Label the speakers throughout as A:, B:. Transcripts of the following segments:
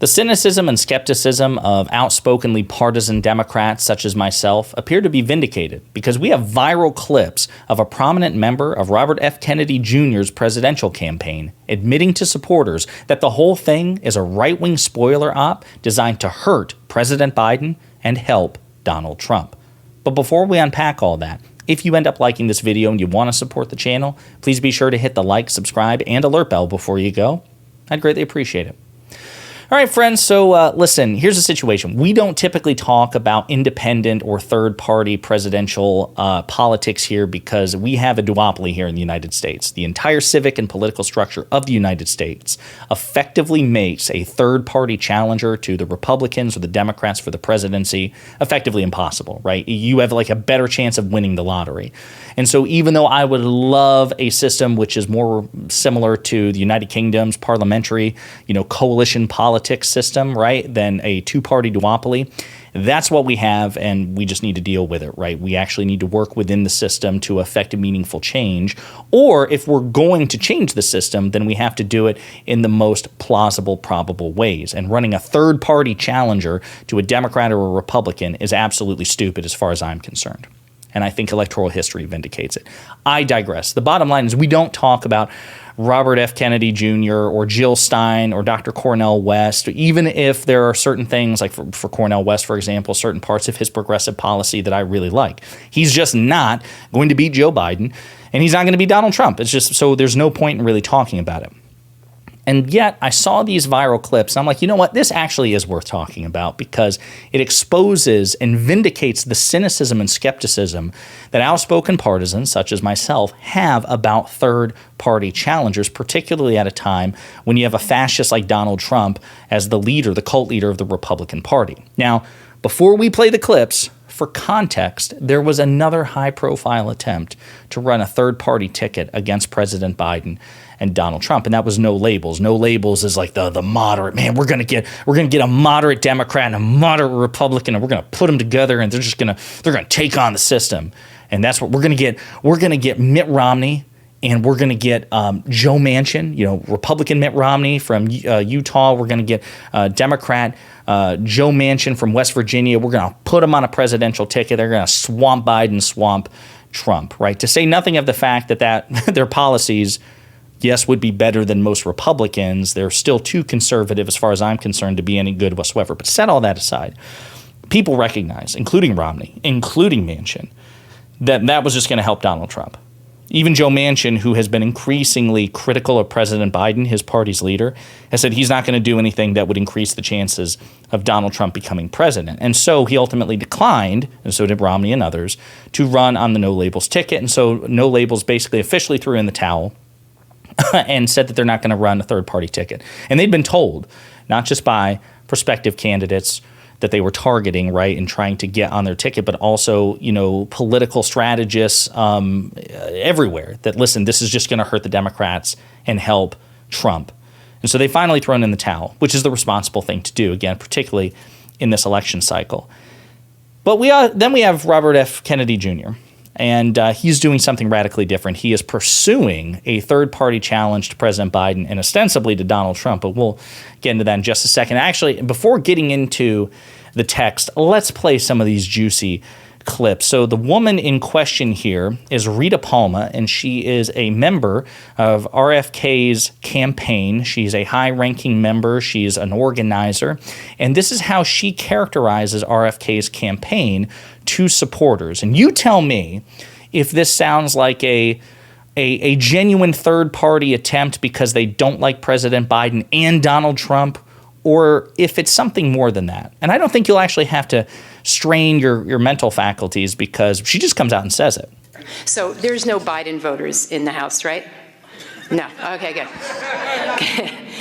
A: The cynicism and skepticism of outspokenly partisan Democrats such as myself appear to be vindicated because we have viral clips of a prominent member of Robert F. Kennedy Jr.'s presidential campaign admitting to supporters that the whole thing is a right-wing spoiler op designed to hurt President Biden and help Donald Trump. But before we unpack all that, if you end up liking this video and you want to support the channel, please be sure to hit the like, subscribe, and alert bell before you go. I'd greatly appreciate it. All right, friends, so listen, here's the situation. We don't typically talk about independent or third-party presidential politics here because we have a duopoly here in the United States. The entire civic and political structure of the United States effectively makes a third-party challenger to the Republicans or the Democrats for the presidency effectively impossible, right? You have like a better chance of winning the lottery. And so even though I would love a system which is more similar to the United Kingdom's parliamentary, coalition politics system, right, than a two-party duopoly. That's what we have, and we just need to deal with it, right? We actually need to work within the system to effect a meaningful change. Or if we're going to change the system, then we have to do it in the most plausible, probable ways. And running a third-party challenger to a Democrat or a Republican is absolutely stupid as far as I'm concerned. And I think electoral history vindicates it. I digress. The bottom line is we don't talk about Robert F. Kennedy Jr. or Jill Stein or Dr. Cornel West, even if there are certain things, like for Cornel West, for example, certain parts of his progressive policy that I really like. He's just not going to beat Joe Biden, and he's not going to beat Donald Trump. It's just, so there's no point in really talking about it. And yet I saw these viral clips, and I'm like, you know what? This actually is worth talking about because it exposes and vindicates the cynicism and skepticism that outspoken partisans, such as myself, have about third-party challengers, particularly at a time when you have a fascist like Donald Trump as the leader, the cult leader of the Republican Party. Now, before we play the clips, for context, there was another high-profile attempt to run a third-party ticket against President Biden and Donald Trump, and that was No Labels. No Labels is like the moderate, man, we're gonna get a moderate Democrat and a moderate Republican, and we're gonna put them together, and they're gonna take on the system, and that's what we're gonna get. We're gonna get Mitt Romney, and we're gonna get Joe Manchin, Republican Mitt Romney from Utah. We're gonna get Democrat Joe Manchin from West Virginia. We're gonna put them on a presidential ticket. They're gonna swamp Biden, swamp Trump, right? To say nothing of the fact that their policies, yes, would be better than most Republicans. They're still too conservative as far as I'm concerned to be any good whatsoever. But set all that aside, people recognize, including Romney, including Manchin, that was just going to help Donald Trump. Even Joe Manchin, who has been increasingly critical of President Biden, his party's leader, has said he's not going to do anything that would increase the chances of Donald Trump becoming president. And so he ultimately declined, and so did Romney and others, to run on the No Labels ticket. And so No Labels basically officially threw in the towel and said that they're not going to run a third-party ticket. And they'd been told, not just by prospective candidates that they were targeting, right, and trying to get on their ticket, but also, political strategists everywhere that, listen, this is just going to hurt the Democrats and help Trump. And so they finally thrown in the towel, which is the responsible thing to do, again, particularly in this election cycle. But then we have Robert F. Kennedy Jr., and he's doing something radically different. He is pursuing a third-party challenge to President Biden and ostensibly to Donald Trump, but we'll get into that in just a second. Actually, before getting into the text, let's play some of these juicy clips. So the woman in question here is Rita Palma, and she is a member of RFK's campaign. She's a high-ranking member. She's an organizer. And this is how she characterizes RFK's campaign to supporters. And you tell me if this sounds like a genuine third-party attempt because they don't like President Biden and Donald Trump, or if it's something more than that. And I don't think you'll actually have to strain your mental faculties because she just comes out and says it.
B: So there's no Biden voters in the House, right? No. Okay, good.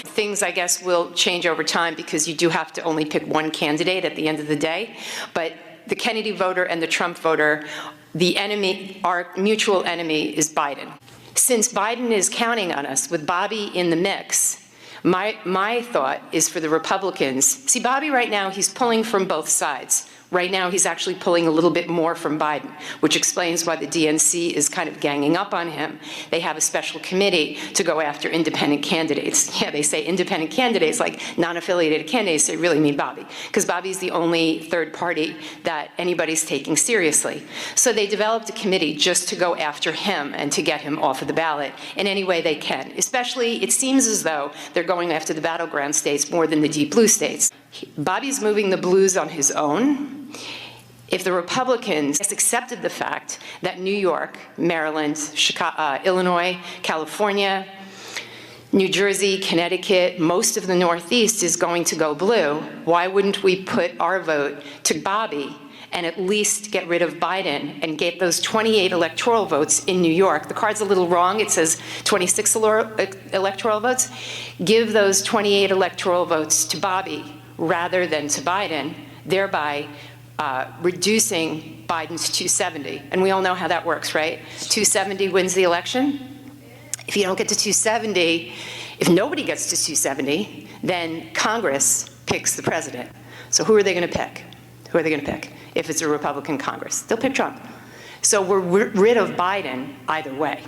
B: Things, I guess, will change over time because you do have to only pick one candidate at the end of the day. But the Kennedy voter and the Trump voter, the enemy, our mutual enemy, is Biden. Since Biden is counting on us with Bobby in the mix, my thought is for the Republicans. See, Bobby right now, he's pulling from both sides. Right now, he's actually pulling a little bit more from Biden, which explains why the DNC is kind of ganging up on him. They have a special committee to go after independent candidates. Yeah, they say independent candidates, like non-affiliated candidates. They really mean Bobby, because Bobby's the only third party that anybody's taking seriously. So they developed a committee just to go after him and to get him off of the ballot in any way they can. Especially, it seems as though they're going after the battleground states more than the deep blue states. Bobby's moving the blues on his own. If the Republicans accepted the fact that New York, Maryland, Chicago, Illinois, California, New Jersey, Connecticut, most of the Northeast is going to go blue, why wouldn't we put our vote to Bobby and at least get rid of Biden and get those 28 electoral votes in New York? The card's a little wrong. It says 26 electoral votes. Give those 28 electoral votes to Bobby rather than to Biden, thereby reducing Biden's 270. And we all know how that works, right? 270 wins the election. If you don't get to 270, if nobody gets to 270, then Congress picks the president. So who are they going to pick? Who are they going to pick? If it's a Republican Congress, they'll pick Trump. So we're rid of Biden either way.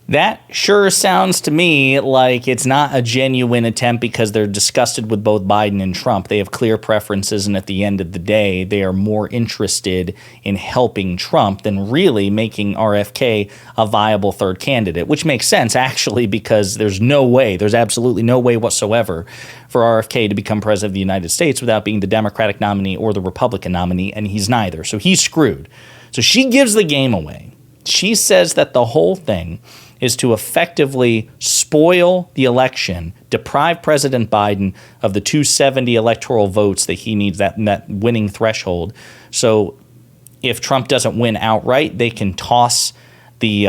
A: That sure sounds to me like it's not a genuine attempt because they're disgusted with both Biden and Trump. They have clear preferences, and at the end of the day, they are more interested in helping Trump than really making RFK a viable third candidate, which makes sense, actually, because there's absolutely no way whatsoever for RFK to become president of the United States without being the Democratic nominee or the Republican nominee, and he's neither. So he's screwed. So she gives the game away. She says that the whole thing is to effectively spoil the election, deprive President Biden of the 270 electoral votes that he needs, that winning threshold. So if Trump doesn't win outright, they can toss the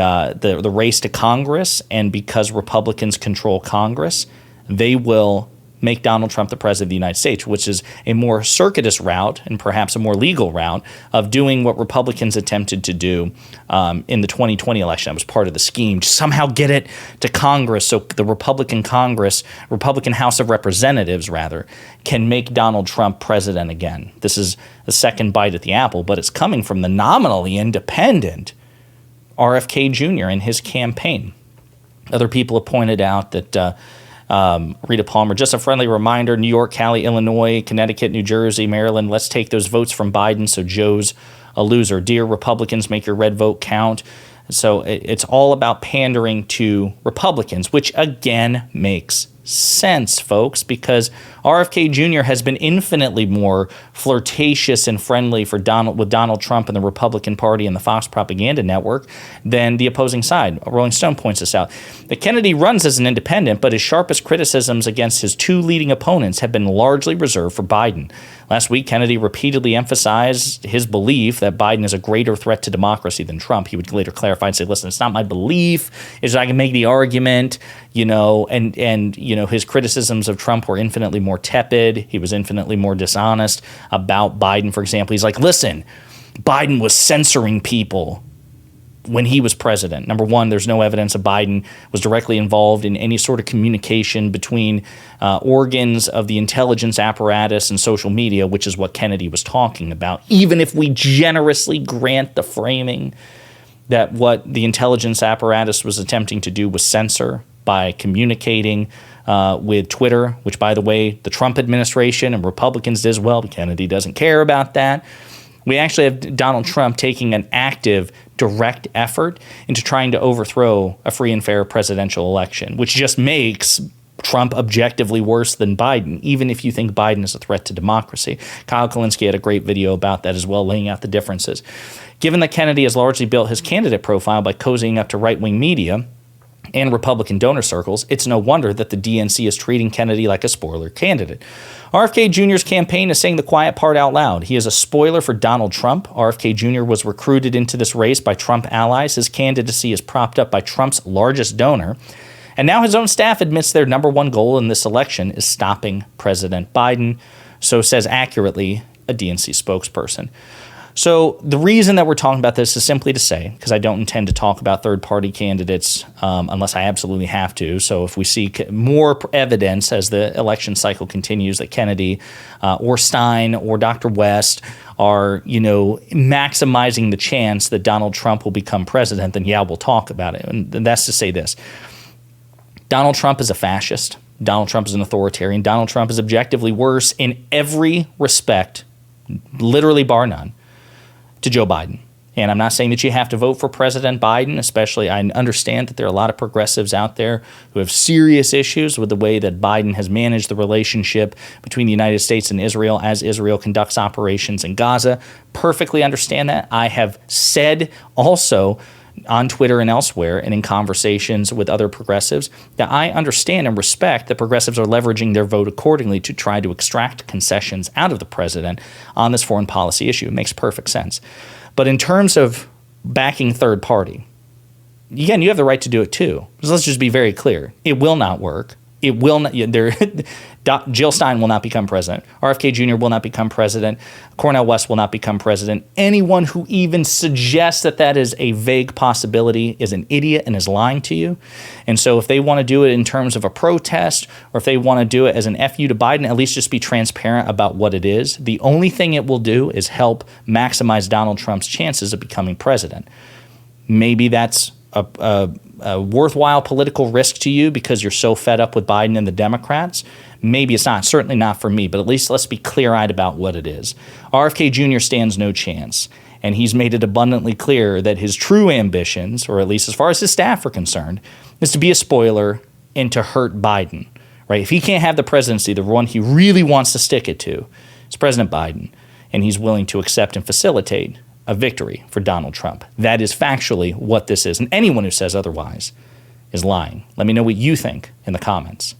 A: race to Congress, and because Republicans control Congress, they will make Donald Trump the president of the United States, which is a more circuitous route and perhaps a more legal route of doing what Republicans attempted to do in the 2020 election. That was part of the scheme, to somehow get it to Congress so the Republican House of Representatives, rather, can make Donald Trump president again. This is the second bite at the apple, but it's coming from the nominally independent RFK Jr. and his campaign. Other people have pointed out that Rita Palma, just a friendly reminder, New York, Cali, Illinois, Connecticut, New Jersey, Maryland, let's take those votes from Biden so Joe's a loser. Dear Republicans, make your red vote count. So it's all about pandering to Republicans, which again makes sense, folks, because RFK Jr. has been infinitely more flirtatious and friendly with Donald Trump and the Republican Party and the Fox propaganda network than the opposing side. Rolling Stone points this out. That Kennedy runs as an independent, but his sharpest criticisms against his two leading opponents have been largely reserved for Biden. Last week, Kennedy repeatedly emphasized his belief that Biden is a greater threat to democracy than Trump. He would later clarify and say, listen, it's not my belief. It's I can make the argument, and his criticisms of Trump were infinitely more tepid. He was infinitely more dishonest about Biden, for example. He's like, listen, Biden was censoring people when he was president. Number one, there's no evidence that Biden was directly involved in any sort of communication between organs of the intelligence apparatus and social media, which is what Kennedy was talking about. Even if we generously grant the framing that what the intelligence apparatus was attempting to do was censor by communicating with Twitter, which, by the way, the Trump administration and Republicans did as well, but Kennedy doesn't care about that. We actually have Donald Trump taking an active, direct effort into trying to overthrow a free and fair presidential election, which just makes Trump objectively worse than Biden, even if you think Biden is a threat to democracy. Kyle Kulinski had a great video about that as well, laying out the differences. Given that Kennedy has largely built his candidate profile by cozying up to right-wing media and Republican donor circles, it's no wonder that the DNC is treating Kennedy like a spoiler candidate. RFK Jr.'s campaign is saying the quiet part out loud. He is a spoiler for Donald Trump. RFK Jr. was recruited into this race by Trump allies. His candidacy is propped up by Trump's largest donor. And now his own staff admits their number one goal in this election is stopping President Biden. So says accurately a DNC spokesperson. So the reason that we're talking about this is simply to say, because I don't intend to talk about third-party candidates unless I absolutely have to. So if we see more evidence as the election cycle continues that Kennedy or Stein or Dr. West are, maximizing the chance that Donald Trump will become president, then yeah, we'll talk about it. And that's to say this. Donald Trump is a fascist. Donald Trump is an authoritarian. Donald Trump is objectively worse in every respect, literally bar none, to Joe Biden. And I'm not saying that you have to vote for President Biden, especially I understand that there are a lot of progressives out there who have serious issues with the way that Biden has managed the relationship between the United States and Israel as Israel conducts operations in Gaza. Perfectly understand that. I have said also on Twitter and elsewhere and in conversations with other progressives that I understand and respect that progressives are leveraging their vote accordingly to try to extract concessions out of the president on this foreign policy issue. It makes perfect sense. But in terms of backing third party, again, you have the right to do it too. So let's just be very clear. It will not work. It will not. Jill Stein will not become president. RFK Jr. will not become president. Cornel West will not become president. Anyone who even suggests that that is a vague possibility is an idiot and is lying to you. And so if they want to do it in terms of a protest or if they want to do it as an FU to Biden, at least just be transparent about what it is. The only thing it will do is help maximize Donald Trump's chances of becoming president. Maybe that's a worthwhile political risk to you because you're so fed up with Biden and the Democrats. Maybe it's not. Certainly not for me. But at least let's be clear-eyed about what it is. RFK Jr. stands no chance. And he's made it abundantly clear that his true ambitions, or at least as far as his staff are concerned, is to be a spoiler and to hurt Biden. Right? If he can't have the presidency, the one he really wants to stick it to is President Biden. And he's willing to accept and facilitate a victory for Donald Trump. That is factually what this is. And anyone who says otherwise is lying. Let me know what you think in the comments.